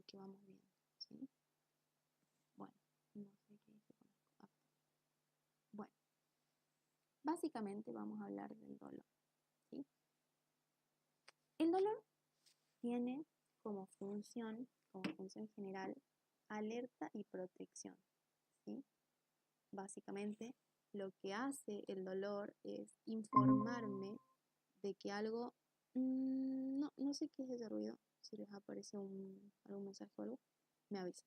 que vamos bien, ¿sí? Bueno, no sé qué dice con esto. Ah, bueno, básicamente vamos a hablar del dolor, ¿sí? El dolor tiene como función general, alerta y protección, ¿sí? Básicamente, lo que hace el dolor es informarme de que algo, no sé qué es ese ruido, si les aparece algún mensaje o algo, me avisa.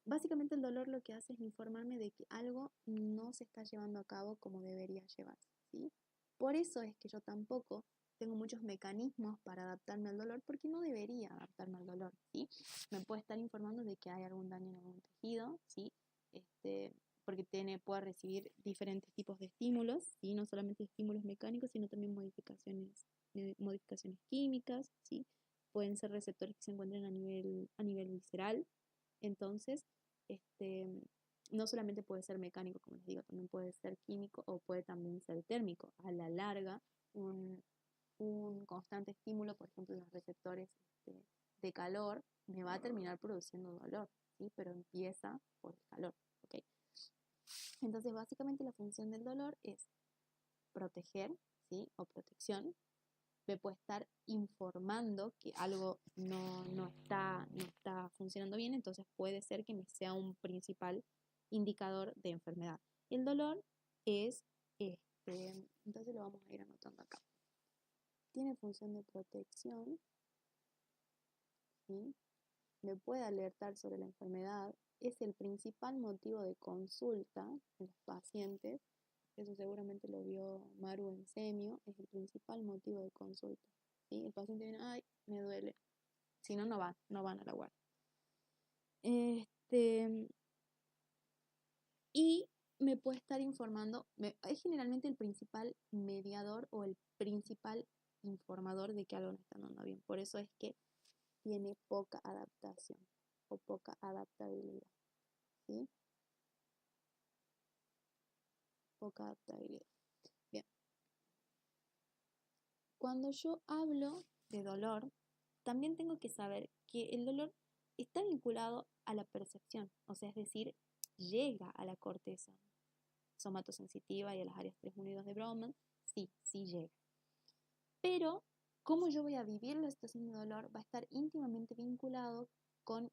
Básicamente el dolor lo que hace es informarme de que algo no se está llevando a cabo como debería llevarse, ¿sí? Por eso es que yo tampoco tengo muchos mecanismos para adaptarme al dolor, porque no debería adaptarme al dolor, ¿sí? Me puede estar informando de que hay algún daño en algún tejido, ¿sí? Porque puede recibir diferentes tipos de estímulos, ¿sí? No solamente estímulos mecánicos, sino también modificaciones químicas, ¿sí? Pueden ser receptores que se encuentren a nivel visceral. Entonces, no solamente puede ser mecánico, como les digo, también puede ser químico o puede también ser térmico. A la larga, un constante estímulo, por ejemplo, los receptores de calor, me va a terminar produciendo dolor, ¿sí? Pero empieza por el calor, ¿ok? Entonces, básicamente la función del dolor es proteger, ¿sí? O protección. Me puede estar informando que algo no está funcionando bien, entonces puede ser que me sea un principal indicador de enfermedad. El dolor es, entonces lo vamos a ir anotando acá. Tiene función de protección, ¿sí? Me puede alertar sobre la enfermedad, es el principal motivo de consulta en los pacientes, eso seguramente lo vio Maru en Semio, es el principal motivo de consulta, ¿sí? El paciente viene, ay, me duele, si no, no van a la guardia. Y me puede estar informando, es generalmente el principal mediador o el principal informador de que algo no está andando bien, por eso es que tiene poca adaptación o poca adaptabilidad, ¿sí? Poca adaptabilidad. Bien. Cuando yo hablo de dolor, también tengo que saber que el dolor está vinculado a la percepción, o sea, es decir, llega a la corteza somatosensitiva y a las áreas 3.1 y 2 de Brodmann, sí llega. Pero cómo yo voy a vivir la situación de dolor va a estar íntimamente vinculado con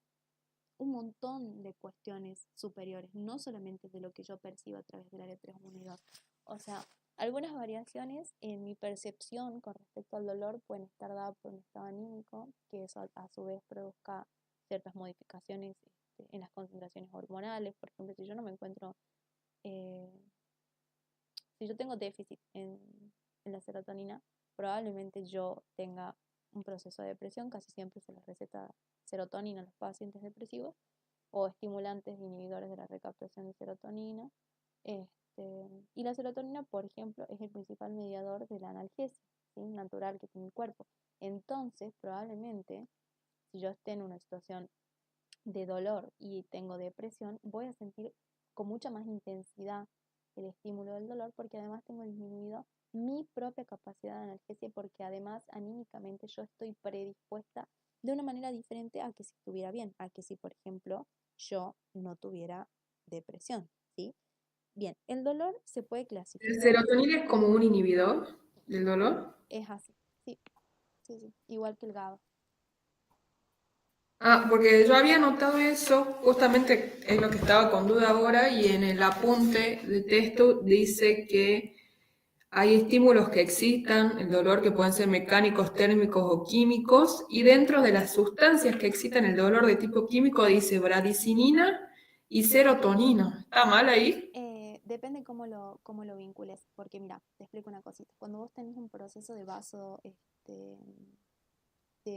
un montón de cuestiones superiores, no solamente de lo que yo percibo a través del área 3.1 y 2. O sea, algunas variaciones en mi percepción con respecto al dolor pueden estar dadas por un estado anímico, que eso a su vez produzca ciertas modificaciones en las concentraciones hormonales. Por ejemplo, si yo no me encuentro, eh, si yo tengo déficit en la serotonina, probablemente yo tenga un proceso de depresión, casi siempre se les receta serotonina a los pacientes depresivos, o estimulantes inhibidores de la recaptación de serotonina. Y la serotonina, por ejemplo, es el principal mediador de la analgesia, ¿sí? Natural que tiene el cuerpo. Entonces, probablemente, si yo esté en una situación de dolor y tengo depresión, voy a sentir con mucha más intensidad el estímulo del dolor, porque además tengo disminuido mi propia capacidad de analgesia, porque además anímicamente yo estoy predispuesta de una manera diferente a que si estuviera bien, a que si, por ejemplo, yo no tuviera depresión, ¿sí? Bien, el dolor se puede ¿El clasificar, serotonina es como un inhibidor del dolor? es así, sí, igual que el GABA. Ah, porque yo había notado eso, justamente es lo que estaba con duda ahora, y en el apunte de texto dice que hay estímulos que excitan el dolor que pueden ser mecánicos, térmicos o químicos, y dentro de las sustancias que excitan el dolor de tipo químico dice bradicinina y serotonina. ¿Está mal ahí? Depende cómo lo vincules, porque mira, te explico una cosita. Cuando vos tenés un proceso de vaso,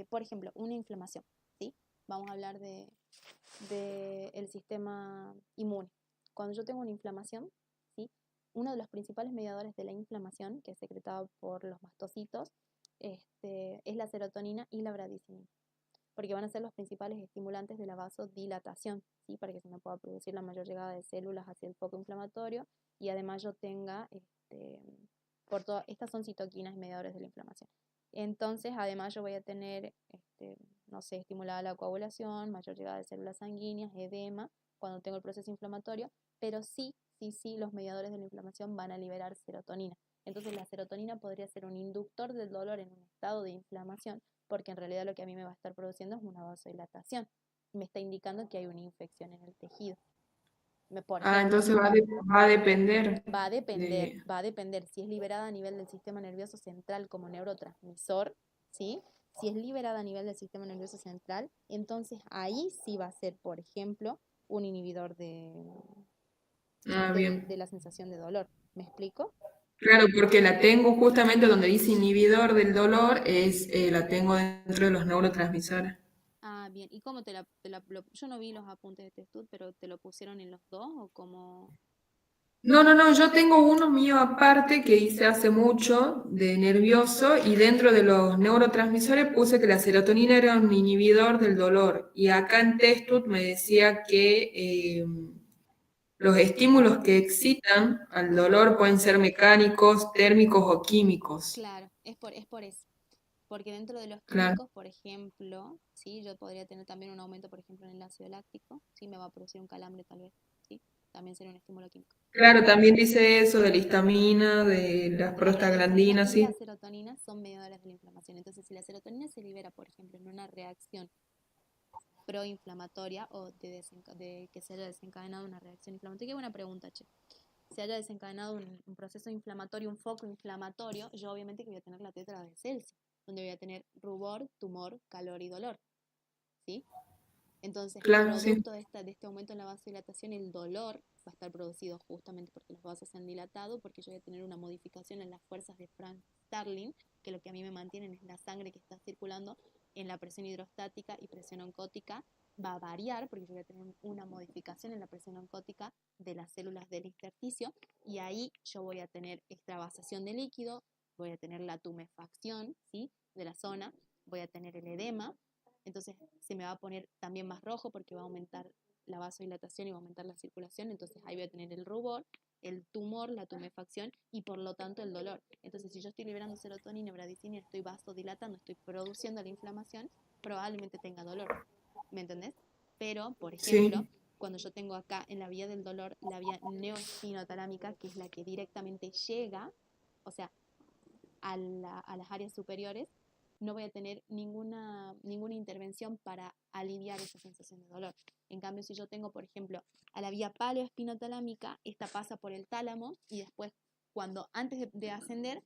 por ejemplo, una inflamación, ¿sí? Vamos a hablar de el sistema inmune. Cuando yo tengo una inflamación, ¿sí? Uno de los principales mediadores de la inflamación, que es secretado por los mastocitos, es la serotonina y la bradicinina, porque van a ser los principales estimulantes de la vasodilatación, ¿sí? Para que se me pueda producir la mayor llegada de células hacia el foco inflamatorio y además yo tenga, estas son citoquinas mediadores de la inflamación. Entonces, además yo voy a tener no sé, estimulada la coagulación, mayor llegada de células sanguíneas, edema, cuando tengo el proceso inflamatorio, pero sí, los mediadores de la inflamación van a liberar serotonina. Entonces la serotonina podría ser un inductor del dolor en un estado de inflamación, porque en realidad lo que a mí me va a estar produciendo es una vasodilatación. Me está indicando que hay una infección en el tejido. Por ejemplo, Entonces va a depender de... va a depender si es liberada a nivel del sistema nervioso central como neurotransmisor, ¿sí? Si es liberada a nivel del sistema nervioso central, entonces ahí sí va a ser, por ejemplo, un inhibidor bien. de la sensación de dolor. ¿Me explico? Claro, porque la tengo justamente donde dice inhibidor del dolor, la tengo dentro de los neurotransmisores. Ah, bien. ¿Y cómo yo no vi los apuntes de este estudio, pero te lo pusieron en los dos o cómo? No, yo tengo uno mío aparte que hice hace mucho de nervioso y dentro de los neurotransmisores puse que la serotonina era un inhibidor del dolor y acá en Testut me decía que los estímulos que excitan al dolor pueden ser mecánicos, térmicos o químicos. Claro, es por eso. Porque dentro de los Claro. químicos, por ejemplo, ¿sí? Yo podría tener también un aumento, por ejemplo, en el ácido láctico, ¿sí? Me va a producir un calambre tal vez, ¿sí? También sería un estímulo químico. Claro, también dice eso de la histamina, de las La adrenalina prostaglandinas, y la sí. serotonina son mediadores de la inflamación. Entonces, si la serotonina se libera, por ejemplo, en una reacción proinflamatoria o de que se haya desencadenado una reacción inflamatoria, qué buena pregunta, che. Se haya desencadenado un proceso inflamatorio, un foco inflamatorio, yo obviamente que voy a tener la tetra de Celsius, donde voy a tener rubor, tumor, calor y dolor, ¿sí? Entonces, Claro, sí. producto de este aumento en la vasodilatación, el dolor va a estar producido justamente porque los vasos se han dilatado, porque yo voy a tener una modificación en las fuerzas de Frank Starling, que lo que a mí me mantienen es la sangre que está circulando en la presión hidrostática y presión oncótica. Va a variar porque yo voy a tener una modificación en la presión oncótica de las células del intersticio y ahí yo voy a tener extravasación de líquido, voy a tener la tumefacción, ¿sí? De la zona, voy a tener el edema. Entonces se me va a poner también más rojo porque va a aumentar la vasodilatación y va a aumentar la circulación, entonces ahí voy a tener el rubor, el tumor, la tumefacción y por lo tanto el dolor. Entonces si yo estoy liberando serotonina, bradicina, estoy vasodilatando, estoy produciendo la inflamación, probablemente tenga dolor, ¿me entendés? Pero, por ejemplo, Sí. cuando yo tengo acá en la vía del dolor, la vía neoespinotalámica, que es la que directamente llega, o sea, a las áreas superiores, no voy a tener ninguna intervención para aliviar esa sensación de dolor. En cambio, si yo tengo, por ejemplo, a la vía paleoespinotalámica, esta pasa por el tálamo y después, antes de ascender,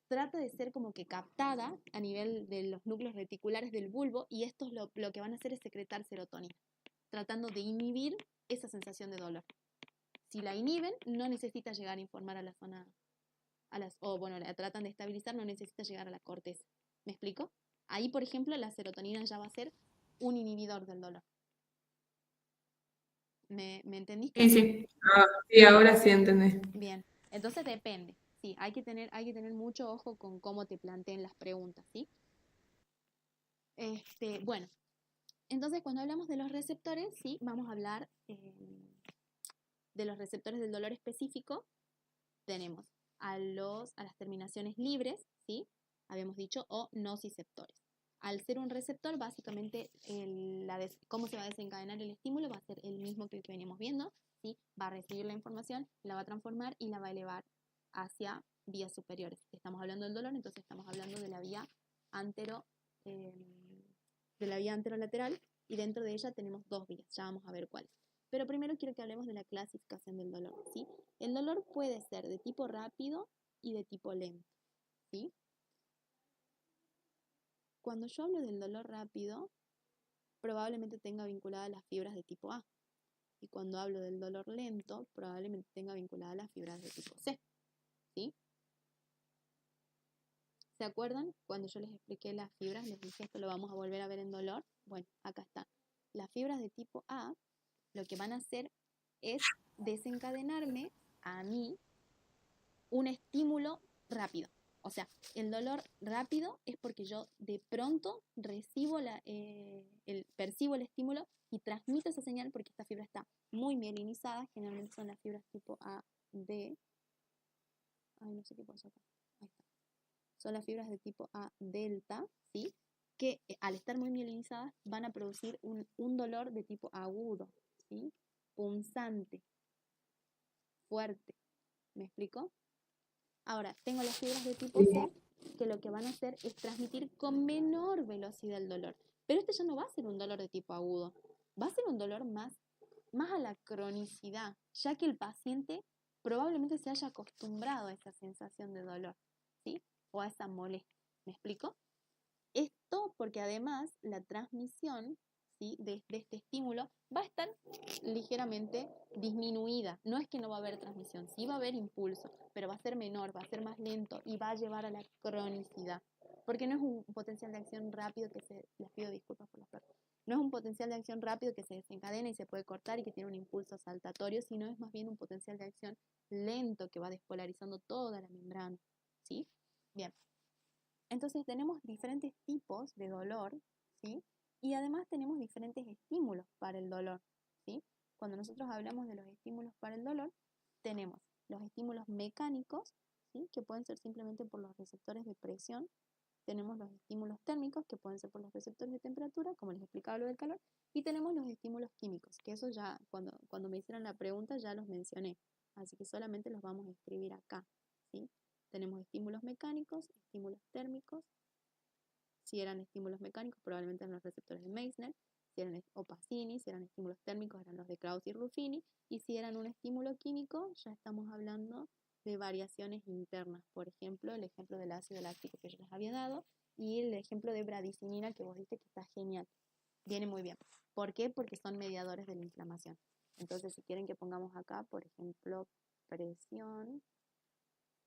trata de ser como que captada a nivel de los núcleos reticulares del bulbo y estos lo que van a hacer es secretar serotonina, tratando de inhibir esa sensación de dolor. Si la inhiben, no necesita llegar a informar a la zona o bueno, la tratan de estabilizar, no necesita llegar a la corteza. ¿Me explico? Ahí, por ejemplo, la serotonina ya va a ser un inhibidor del dolor. ¿Me entendiste o Sí, no? sí. Sí, ahora sí entendés. Bien, entonces depende. Sí, hay que tener mucho ojo con cómo te planteen las preguntas, ¿sí? Bueno, entonces cuando hablamos de los receptores, sí, vamos a hablar de los receptores del dolor específico. Tenemos a las terminaciones libres, ¿sí? Habíamos dicho, o nociceptores. Al ser un receptor, básicamente, cómo se va a desencadenar el estímulo va a ser el mismo que el que venimos viendo, ¿sí? Va a recibir la información, la va a transformar y la va a elevar hacia vías superiores. Estamos hablando del dolor, entonces estamos hablando de la vía antero, eh, de la vía anterolateral, y dentro de ella tenemos dos vías, ya vamos a ver cuáles. Pero primero quiero que hablemos de la clasificación del dolor, ¿sí? El dolor puede ser de tipo rápido y de tipo lento, ¿sí? Cuando yo hablo del dolor rápido, probablemente tenga vinculadas las fibras de tipo A. Y cuando hablo del dolor lento, probablemente tenga vinculadas las fibras de tipo C, ¿sí? ¿Se acuerdan? Cuando yo les expliqué las fibras, les dije esto lo vamos a volver a ver en dolor. Bueno, acá está. Las fibras de tipo A lo que van a hacer es desencadenarme a mí un estímulo rápido. O sea, el dolor rápido es porque yo de pronto percibo el estímulo y transmito esa señal porque esta fibra está muy mielinizada. Generalmente son las fibras tipo A, D. Ay, no sé qué pasó acá. Ahí está. Son las fibras de tipo A delta, ¿sí? que al estar muy mielinizadas van a producir un dolor de tipo agudo, ¿sí? Punzante, fuerte. ¿Me explico? Ahora, tengo las fibras de tipo C que lo que van a hacer es transmitir con menor velocidad el dolor. Pero este ya no va a ser un dolor de tipo agudo, va a ser un dolor más a la cronicidad, ya que el paciente probablemente se haya acostumbrado a esa sensación de dolor, ¿sí? O a esa molestia. ¿Me explico? Esto porque además la transmisión, ¿sí?, de este estímulo va a estar ligeramente disminuida. No es que no va a haber transmisión, sí va a haber impulso, pero va a ser menor, va a ser más lento y va a llevar a la cronicidad. Porque no es un potencial de acción rápido que se... Les pido disculpas por las palabras. No es un potencial de acción rápido que se desencadena y se puede cortar y que tiene un impulso saltatorio, sino es más bien un potencial de acción lento que va despolarizando toda la membrana, ¿sí? Bien. Entonces tenemos diferentes tipos de dolor, ¿sí? Y además tenemos diferentes estímulos para el dolor, ¿sí? Cuando nosotros hablamos de los estímulos para el dolor, tenemos los estímulos mecánicos, ¿sí?, que pueden ser simplemente por los receptores de presión. Tenemos los estímulos térmicos, que pueden ser por los receptores de temperatura, como les explicaba lo del calor. Y tenemos los estímulos químicos, que eso ya, cuando me hicieron la pregunta, ya los mencioné. Así que solamente los vamos a escribir acá, ¿sí? Tenemos estímulos mecánicos, estímulos térmicos. Si eran estímulos mecánicos, probablemente eran los receptores de Meissner. Si eran Pacini, si eran estímulos térmicos, eran los de Krauss y Ruffini. Y si eran un estímulo químico, ya estamos hablando de variaciones internas. Por ejemplo, el ejemplo del ácido láctico que yo les había dado y el ejemplo de bradicinina que vos viste que está genial. Viene muy bien. ¿Por qué? Porque son mediadores de la inflamación. Entonces, si quieren que pongamos acá, por ejemplo, presión,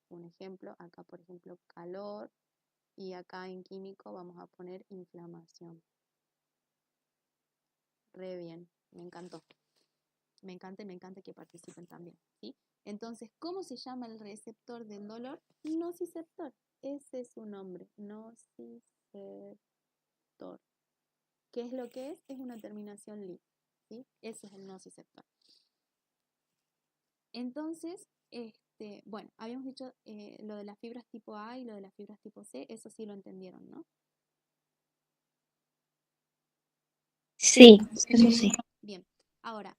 un ejemplo, acá por ejemplo calor, y acá en químico vamos a poner inflamación. Re bien, me encantó. Me encanta y me encanta que participen también, ¿sí? Entonces, ¿cómo se llama el receptor del dolor? Nociceptor. Ese es su nombre, nociceptor. ¿Qué es lo que es? Es una terminación li, ¿sí? Ese es el nociceptor. Entonces, bueno, habíamos dicho lo de las fibras tipo A y lo de las fibras tipo C, eso sí lo entendieron, ¿no? Sí, eso sí. Bien, ahora,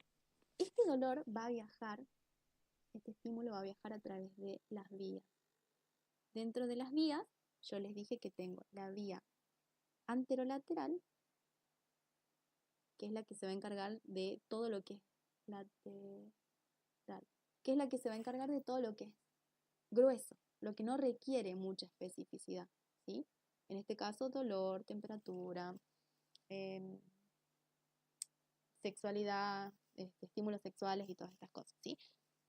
este dolor va a viajar, este estímulo va a viajar a través de las vías. Dentro de las vías, yo les dije que tengo la vía anterolateral, que es la que se va a encargar de todo lo que es lateral, que es la que se va a encargar de todo lo que es grueso, lo que no requiere mucha especificidad, ¿sí? En este caso, dolor, temperatura, sexualidad, estímulos sexuales y todas estas cosas, ¿sí?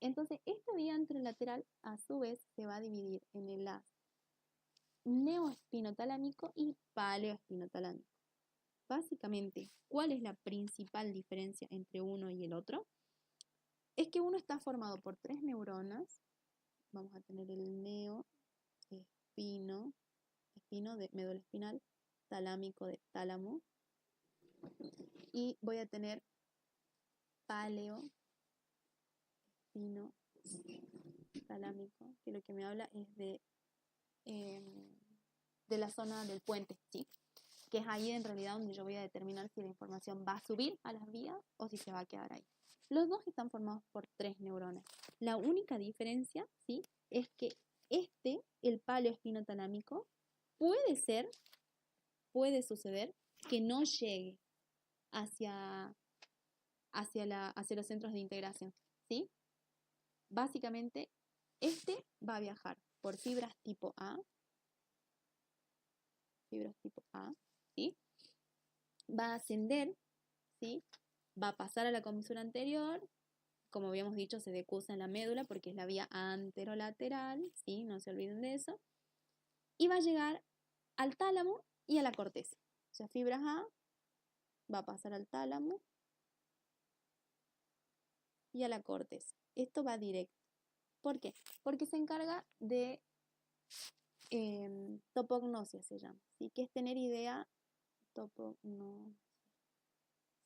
Entonces, esta vía anterolateral, a su vez, se va a dividir en el haz neoespinotalámico y paleoespinotalámico. Básicamente, ¿cuál es la principal diferencia entre uno y el otro? Es que uno está formado por 3 neuronas. Vamos a tener el neoespino, espino de médula espinal, talámico de tálamo, y voy a tener paleoespino talámico, que lo que me habla es de la zona del puente, ¿sí? Que es ahí en realidad donde yo voy a determinar si la información va a subir a las vías o si se va a quedar ahí. Los dos están formados por 3 neuronas. La única diferencia, ¿sí?, es que el paleoespinotalámico, puede suceder que no llegue hacia los centros de integración, ¿sí? Básicamente, va a viajar por fibras tipo A, ¿sí? Va a ascender, ¿sí? Va a pasar a la comisura anterior, como habíamos dicho, se decusa en la médula porque es la vía anterolateral, ¿sí? No se olviden de eso. Y va a llegar al tálamo y a la corteza. O sea, fibras A va a pasar al tálamo y a la corteza. Esto va directo. ¿Por qué? Porque se encarga de topognosia, se llama, ¿sí? Que es tener idea,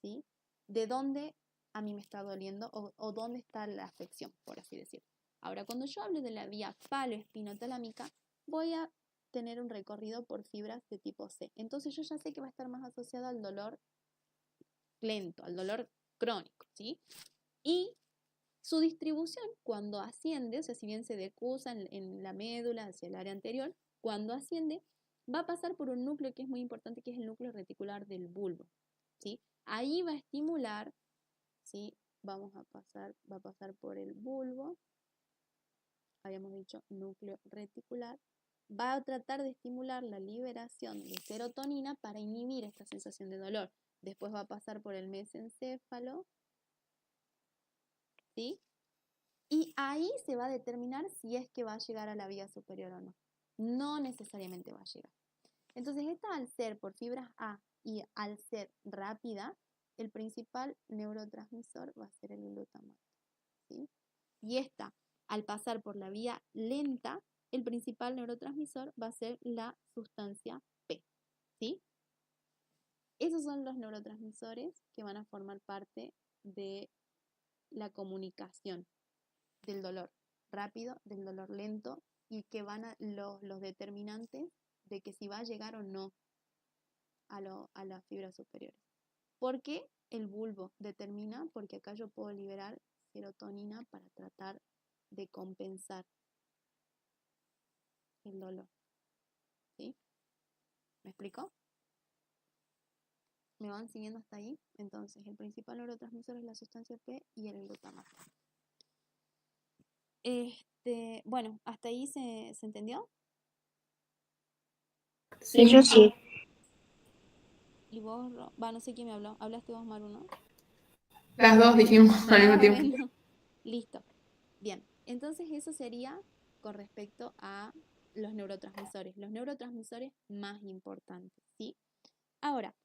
¿sí?, de dónde a mí me está doliendo o dónde está la afección, por así decirlo. Ahora, cuando yo hablo de la vía paleoespinotalámica, voy a tener un recorrido por fibras de tipo C. Entonces yo ya sé que va a estar más asociado al dolor lento, al dolor crónico, ¿sí? Y su distribución cuando asciende, o sea, si bien se decusa en la médula hacia el área anterior, cuando asciende va a pasar por un núcleo que es muy importante, que es el núcleo reticular del bulbo, ¿sí? Ahí va a estimular, ¿sí? Va a pasar por el bulbo, habíamos dicho núcleo reticular, va a tratar de estimular la liberación de serotonina para inhibir esta sensación de dolor. Después va a pasar por el mesencéfalo, ¿sí? Y ahí se va a determinar si es que va a llegar a la vía superior o no. No necesariamente va a llegar. Entonces, esta al ser por fibras A y al ser rápida, el principal neurotransmisor va a ser el glutamato, ¿sí? Y esta, al pasar por la vía lenta, el principal neurotransmisor va a ser la sustancia P, ¿sí? Esos son los neurotransmisores que van a formar parte de la comunicación del dolor rápido, del dolor lento, y que van a los determinantes de que si va a llegar o no a las fibras superiores. ¿Por qué el bulbo determina? Porque acá yo puedo liberar serotonina para tratar de compensar el dolor. ¿Sí? ¿Me explico? ¿Me van siguiendo hasta ahí? Entonces, el principal neurotransmisor es la sustancia P y el glutamato. Bueno, ¿hasta ahí se entendió? Sí, yo sí. Y vos, no sé quién me habló. ¿Hablaste vos, Maru, no? Las dos dijimos al mismo tiempo. Bueno, listo. Bien, entonces eso sería con respecto a los neurotransmisores más importantes, ¿sí? Ahora,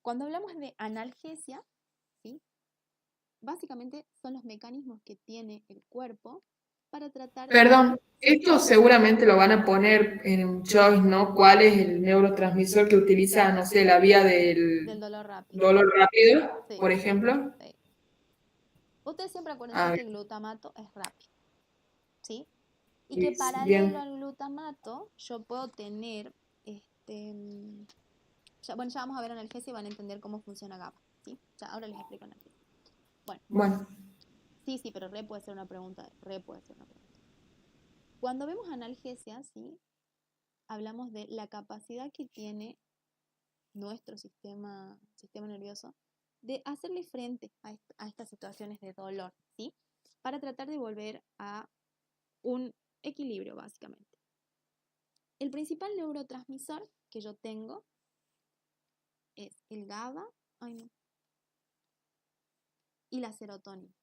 cuando hablamos de analgesia, ¿sí? Básicamente son los mecanismos que tiene el cuerpo para tratar de... Perdón, esto seguramente lo van a poner en un choice, ¿no? ¿Cuál es el neurotransmisor que utiliza, no sé, la vía del del dolor rápido. dolor rápido, Sí, por ejemplo? sí. Ustedes siempre acuérdense Ah, que el glutamato es rápido, ¿sí? Y que bien. paralelo al glutamato yo puedo tener, ya vamos a ver analgesia y van a entender cómo funciona GABA, ¿sí? Ahora les explico analgesia. Bueno, Bueno, sí, pero puede ser una pregunta, puede ser una pregunta. Cuando vemos analgesia, ¿sí? Hablamos de la capacidad que tiene nuestro sistema nervioso de hacerle frente a estas situaciones de dolor, ¿sí? Para tratar de volver a un equilibrio, básicamente. El principal neurotransmisor que yo tengo es el GABA, y la serotonina,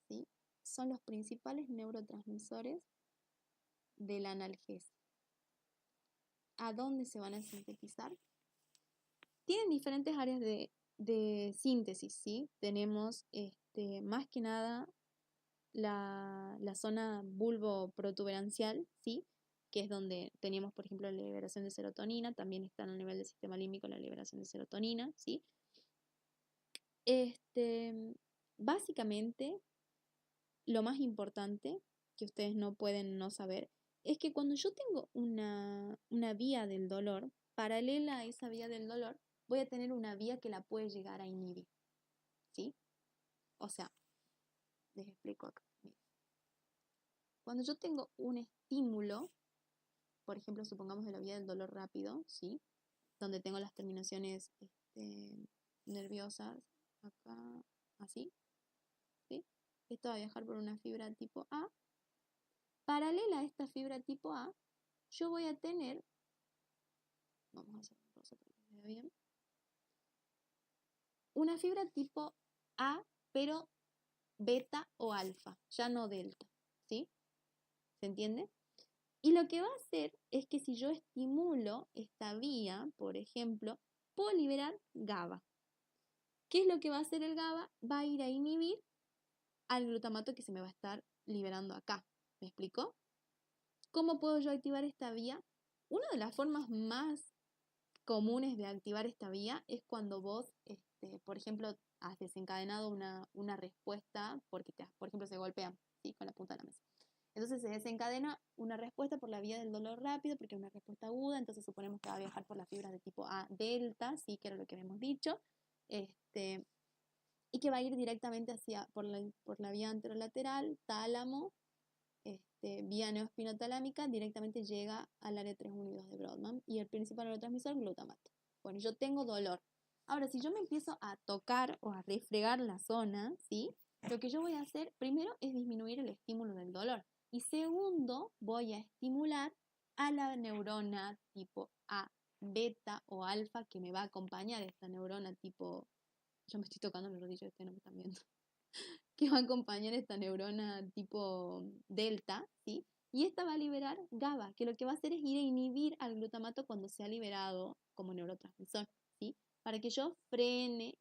¿sí? Son los principales neurotransmisores de la analgesia. ¿A dónde se van a sintetizar? Tienen diferentes áreas de síntesis, ¿sí? Tenemos más que nada la zona bulbo-protuberancial, ¿sí? Que es donde tenemos, por ejemplo, la liberación de serotonina, también está a nivel del sistema límbico la liberación de serotonina, ¿sí? Básicamente, lo más importante que ustedes no pueden no saber es que cuando yo tengo una vía del dolor, paralela a esa vía del dolor, voy a tener una vía que la puede llegar a inhibir, ¿sí? O sea, les explico acá. Cuando yo tengo un estímulo, por ejemplo, supongamos de la vía del dolor rápido, ¿sí? Donde tengo las terminaciones nerviosas acá, así, ¿sí? Esto va a viajar por una fibra tipo A. Paralela a esta fibra tipo A, yo voy a tener, vamos a hacer un rosa para que se vea bien, una fibra tipo A, pero beta o alfa, ya no delta, ¿sí? ¿Se entiende? Y lo que va a hacer es que si yo estimulo esta vía, por ejemplo, puedo liberar GABA. ¿Qué es lo que va a hacer el GABA? Va a ir a inhibir al glutamato que se me va a estar liberando acá. ¿Me explico? ¿Cómo puedo yo activar esta vía? Una de las formas más comunes de activar esta vía es cuando vos, por ejemplo, has desencadenado una respuesta porque, por ejemplo, se golpean, ¿sí? Con la punta de la mesa. Entonces se desencadena una respuesta por la vía del dolor rápido, porque es una respuesta aguda, entonces suponemos que va a viajar por las fibras de tipo A delta, ¿sí? Que era lo que habíamos dicho, y que va a ir directamente por la vía anterolateral, tálamo, vía neoespinotalámica, directamente llega al área 3.1 y 2 de Brodmann, y el principal neurotransmisor, glutamato. Bueno, yo tengo dolor. Ahora, si yo me empiezo a tocar o a refregar la zona, ¿sí? Lo que yo voy a hacer primero es disminuir el estímulo del dolor. Y segundo, voy a estimular a la neurona tipo A, beta o alfa, que me va a acompañar esta neurona tipo... Yo me estoy tocando los rodillos, no me están viendo. Que va a acompañar esta neurona tipo delta, ¿sí? Y esta va a liberar GABA, que lo que va a hacer es ir a inhibir al glutamato cuando se ha liberado como neurotransmisor, ¿sí? Para que yo frene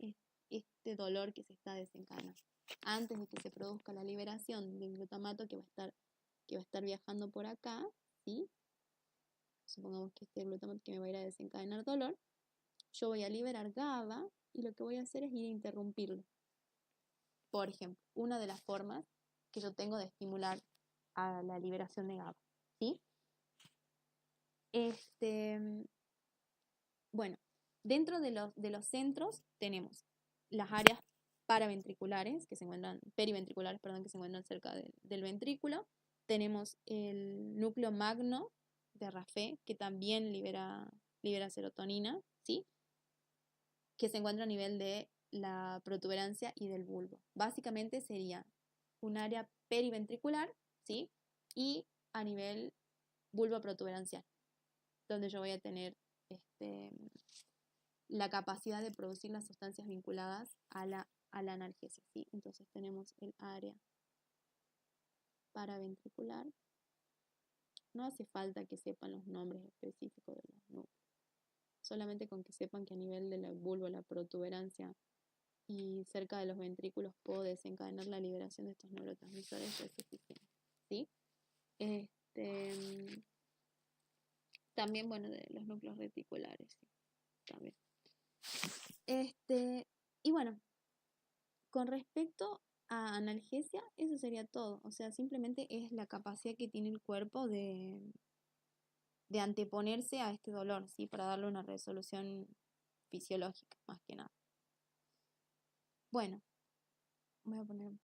este dolor que se está desencadenando. Antes de que se produzca la liberación del glutamato que va a estar viajando por acá, ¿sí? Supongamos que este glutamato que me va a ir a desencadenar dolor, yo voy a liberar GABA y lo que voy a hacer es ir a interrumpirlo. Por ejemplo, una de las formas que yo tengo de estimular a la liberación de GABA, ¿sí? Bueno, dentro de los centros tenemos las áreas paraventriculares, periventriculares, perdón, que se encuentran cerca del ventrículo. Tenemos el núcleo magno de Raffet, que también libera serotonina, ¿sí? Que se encuentra a nivel de la protuberancia y del bulbo. Básicamente sería un área periventricular, ¿sí? Y a nivel bulbo protuberancial, donde yo voy a tener la capacidad de producir las sustancias vinculadas a la analgesia, ¿sí? Entonces tenemos el área paraventricular. No hace falta que sepan los nombres específicos de los núcleos. Solamente con que sepan que a nivel de la bulbo, la protuberancia y cerca de los ventrículos puedo desencadenar la liberación de estos neurotransmisores es suficiente, ¿sí? También, bueno, de los núcleos reticulares, ¿sí? También. Y bueno, con respecto a analgesia, eso sería todo. O sea, simplemente es la capacidad que tiene el cuerpo de anteponerse a este dolor, ¿sí? Para darle una resolución fisiológica, más que nada. Bueno, voy a poner